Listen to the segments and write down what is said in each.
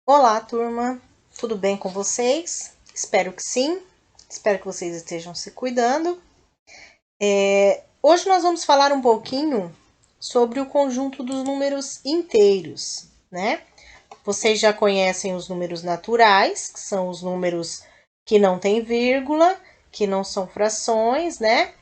Olá, turma! Tudo bem com vocês? Espero que sim. Espero que vocês estejam se cuidando. Hoje nós vamos falar um pouquinho sobre o conjunto dos números inteiros, né? Vocês já conhecem os números naturais, que são os números que não tem vírgula, que não são frações, né?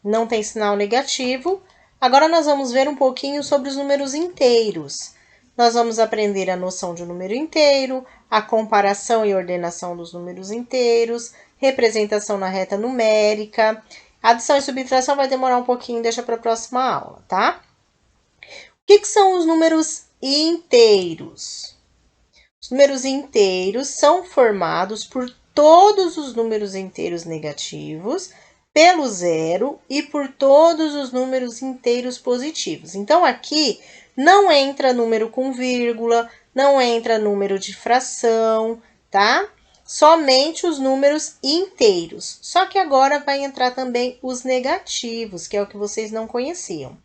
Não tem sinal negativo. Agora nós vamos ver um pouquinho sobre os números inteiros. Nós vamos aprender a noção de um número inteiro, a comparação e ordenação dos números inteiros, representação na reta numérica. Adição e subtração vai demorar um pouquinho, deixa para a próxima aula, tá? O que são os números inteiros? Os números inteiros são formados por todos os números inteiros negativos, pelo zero e por todos os números inteiros positivos. Então, aqui não entra número com vírgula, não entra número de fração, tá? Somente os números inteiros. Só que agora vai entrar também os negativos, que é o que vocês não conheciam,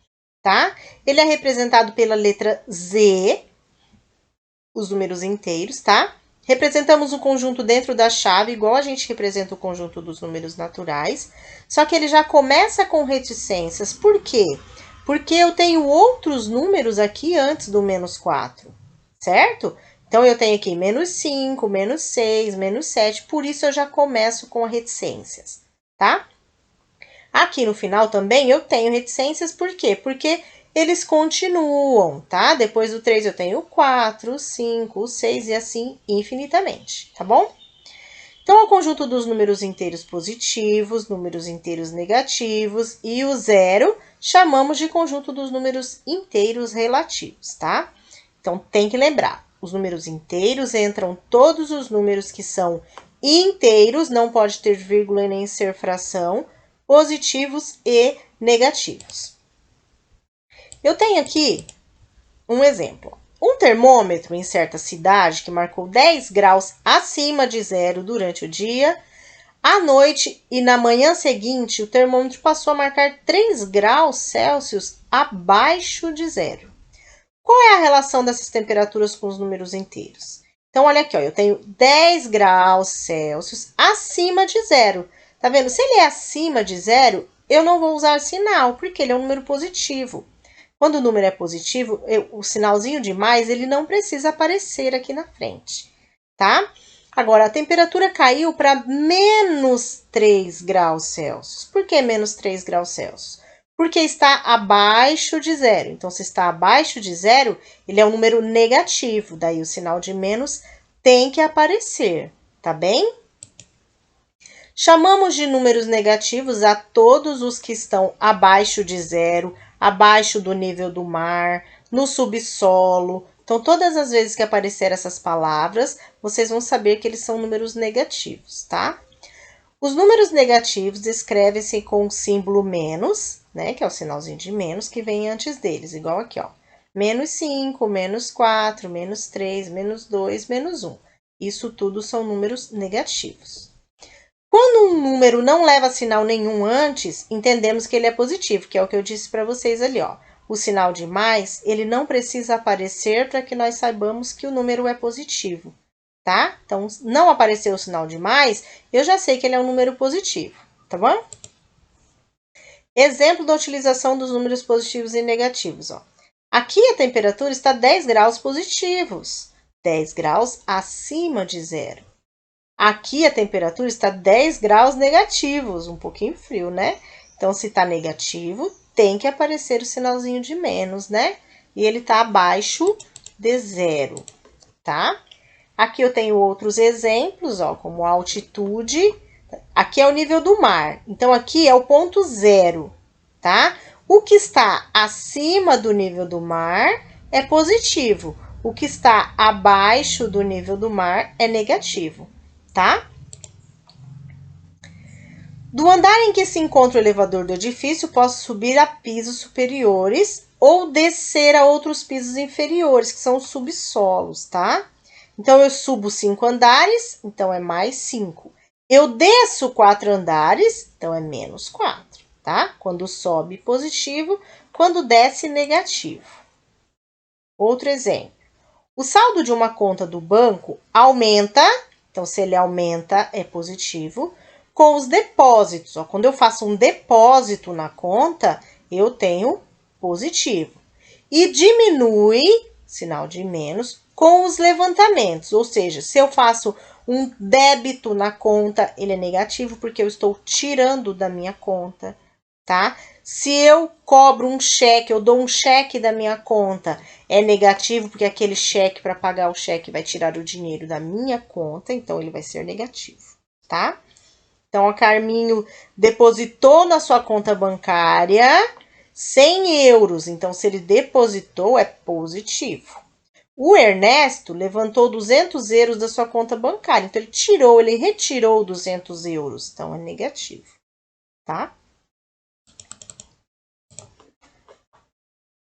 tá? Ele é representado pela letra Z, os números inteiros, tá? Representamos o conjunto dentro da chave, igual a gente representa o conjunto dos números naturais, só que ele já começa com reticências. Por quê? Porque eu tenho outros números aqui antes do menos 4, certo? Então, eu tenho aqui menos 5, menos 6, menos 7, por isso eu já começo com reticências, tá? Aqui no final também eu tenho reticências, por quê? Porque eles continuam, tá? Depois do 3 eu tenho o 4, o 5, o 6 e assim infinitamente, tá bom? Então, é o conjunto dos números inteiros positivos, números inteiros negativos e o zero chamamos de conjunto dos números inteiros relativos, tá? Então, tem que lembrar, os números inteiros entram todos os números que são inteiros, não pode ter vírgula e nem ser fração, positivos e negativos. Eu tenho aqui um exemplo. Um termômetro em certa cidade que marcou 10 graus acima de zero durante o dia, à noite e na manhã seguinte, o termômetro passou a marcar 3 graus Celsius abaixo de zero. Qual é a relação dessas temperaturas com os números inteiros? Então, olha aqui, ó, eu tenho 10 graus Celsius acima de zero. Tá vendo? Se ele é acima de zero, eu não vou usar sinal, porque ele é um número positivo. Quando o número é positivo, o sinalzinho de mais, ele não precisa aparecer aqui na frente, tá? Agora, a temperatura caiu para menos 3 graus Celsius. Por que menos 3 graus Celsius? Porque está abaixo de zero. Então, se está abaixo de zero, ele é um número negativo. Daí, o sinal de menos tem que aparecer, tá bem? Chamamos de números negativos a todos os que estão abaixo de zero, abaixo do nível do mar, no subsolo. Então, todas as vezes que aparecer essas palavras, vocês vão saber que eles são números negativos, tá? Os números negativos escrevem-se com o símbolo menos, né? Que é o sinalzinho de menos que vem antes deles, igual aqui, ó. Menos 5, menos 4, menos 3, menos 2, menos 1. Isso tudo são números negativos. Quando um número não leva sinal nenhum antes, entendemos que ele é positivo, que é o que eu disse para vocês ali, ó. O sinal de mais, ele não precisa aparecer para que nós saibamos que o número é positivo, tá? Então, não apareceu o sinal de mais, eu já sei que ele é um número positivo, tá bom? Exemplo da utilização dos números positivos e negativos, ó. Aqui a temperatura está 10 graus positivos, 10 graus acima de zero. Aqui a temperatura está 10 graus negativos, um pouquinho frio, né? Então, se está negativo, tem que aparecer o sinalzinho de menos, né? E ele está abaixo de zero, tá? Aqui eu tenho outros exemplos, ó, como a altitude. Aqui é o nível do mar. Então, aqui é o ponto zero, tá? O que está acima do nível do mar é positivo. O que está abaixo do nível do mar é negativo, tá? Do andar em que se encontra o elevador do edifício, posso subir a pisos superiores ou descer a outros pisos inferiores, que são os subsolos, tá? Então, eu subo 5 andares, então é mais 5. Eu desço 4 andares, então é menos 4, tá? Quando sobe, positivo. Quando desce, negativo. Outro exemplo. O saldo de uma conta do banco aumenta, então se ele aumenta é positivo, com os depósitos. Ó, quando eu faço um depósito na conta, eu tenho positivo. E diminui, sinal de menos, com os levantamentos. Ou seja, se eu faço um débito na conta, ele é negativo porque eu estou tirando da minha conta, tá? Se eu cobro um cheque, eu dou um cheque da minha conta, é negativo porque aquele cheque, para pagar o cheque, vai tirar o dinheiro da minha conta, então ele vai ser negativo, tá? Então, o Carminho depositou na sua conta bancária 100 euros, então se ele depositou, é positivo. O Ernesto levantou 200 euros da sua conta bancária, então ele retirou 200 euros, então é negativo, tá?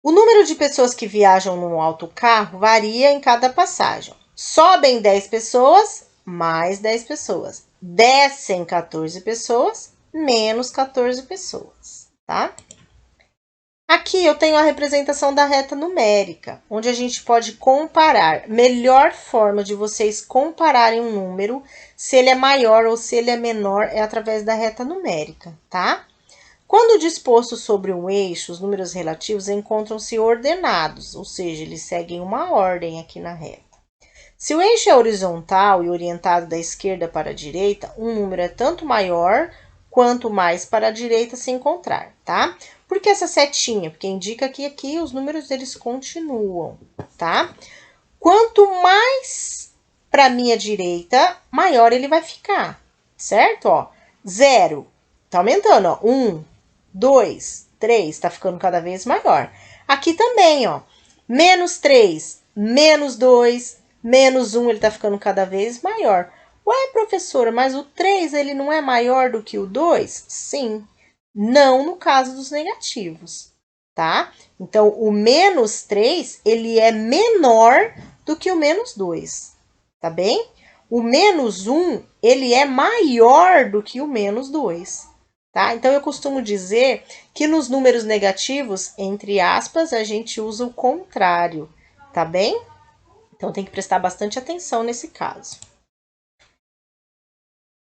O número de pessoas que viajam num autocarro varia em cada passagem. Sobem 10 pessoas, mais 10 pessoas. Descem 14 pessoas, menos 14 pessoas, tá? Aqui eu tenho a representação da reta numérica, onde a gente pode comparar. Melhor forma de vocês compararem um número, se ele é maior ou se ele é menor, é através da reta numérica, tá? Quando disposto sobre um eixo, os números relativos encontram-se ordenados, ou seja, eles seguem uma ordem aqui na reta. Se o eixo é horizontal e orientado da esquerda para a direita, um número é tanto maior quanto mais para a direita se encontrar, tá? Por que essa setinha? Porque indica que aqui os números eles continuam, tá? Quanto mais para a minha direita, maior ele vai ficar, certo? Ó, 0, tá aumentando, ó, 1, 2, 3, tá ficando cada vez maior. Aqui também, ó, menos 3, menos 2, menos 1, ele tá ficando cada vez maior. Ué, professora, mas o 3, ele não é maior do que o 2? Sim, não no caso dos negativos, tá? Então, o menos 3, ele é menor do que o menos 2, tá bem? O menos 1, ele é maior do que o menos 2. Tá? Então, eu costumo dizer que nos números negativos, entre aspas, a gente usa o contrário, tá bem? Então, tem que prestar bastante atenção nesse caso.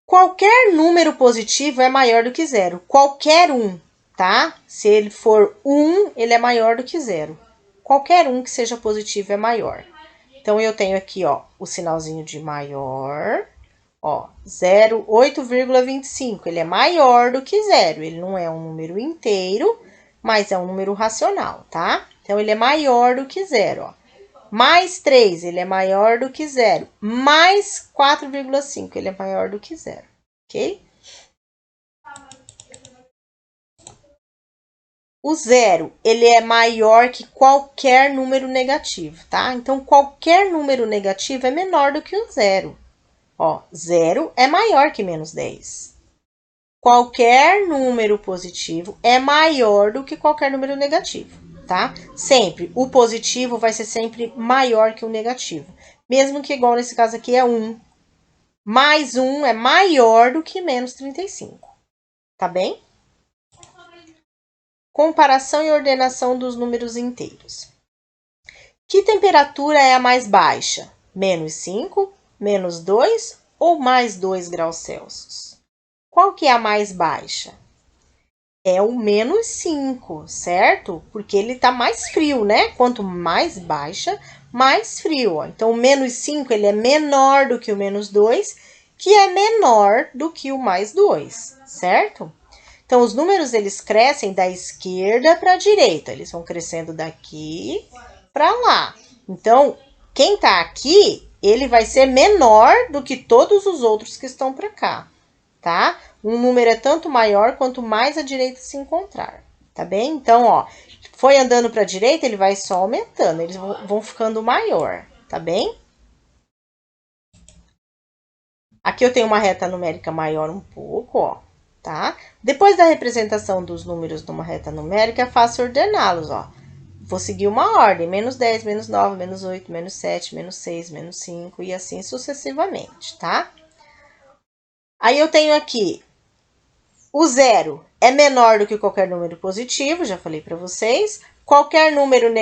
Qualquer número positivo é maior do que zero. Qualquer um, tá? Se ele for 1, ele é maior do que zero. Qualquer um que seja positivo é maior. Então, eu tenho aqui, ó, o sinalzinho de maior. Ó, 8,25, ele é maior do que zero. Ele não é um número inteiro, mas é um número racional, tá? Então, ele é maior do que zero, ó. Mais 3, ele é maior do que zero. Mais 4,5, ele é maior do que zero, ok? O zero, ele é maior que qualquer número negativo, tá? Então, qualquer número negativo é menor do que o zero. Ó, 0 é maior que menos 10. Qualquer número positivo é maior do que qualquer número negativo, tá? Sempre. O positivo vai ser sempre maior que o negativo. Mesmo que igual nesse caso aqui é 1. Mais 1 é maior do que menos 35. Tá bem? Comparação e ordenação dos números inteiros. Que temperatura é a mais baixa? Menos 5, menos 2 ou mais 2 graus Celsius? Qual que é a mais baixa? É o menos 5, certo? Porque ele está mais frio, né? Quanto mais baixa, mais frio. Ó. Então, o menos 5 ele é menor do que o menos 2, que é menor do que o mais 2, certo? Então, os números eles crescem da esquerda para a direita. Eles vão crescendo daqui para lá. Então, quem está aqui, ele vai ser menor do que todos os outros que estão para cá, tá? Um número é tanto maior quanto mais a direita se encontrar, tá bem? Então, ó, foi andando para a direita, ele vai só aumentando, eles vão ficando maior, tá bem? Aqui eu tenho uma reta numérica maior um pouco, ó, tá? Depois da representação dos números numa reta numérica, é fácil ordená-los, ó. Vou seguir uma ordem, menos 10, menos 9, menos 8, menos 7, menos 6, menos 5 e assim sucessivamente, tá? Aí eu tenho aqui, o zero é menor do que qualquer número positivo, já falei para vocês. Qualquer número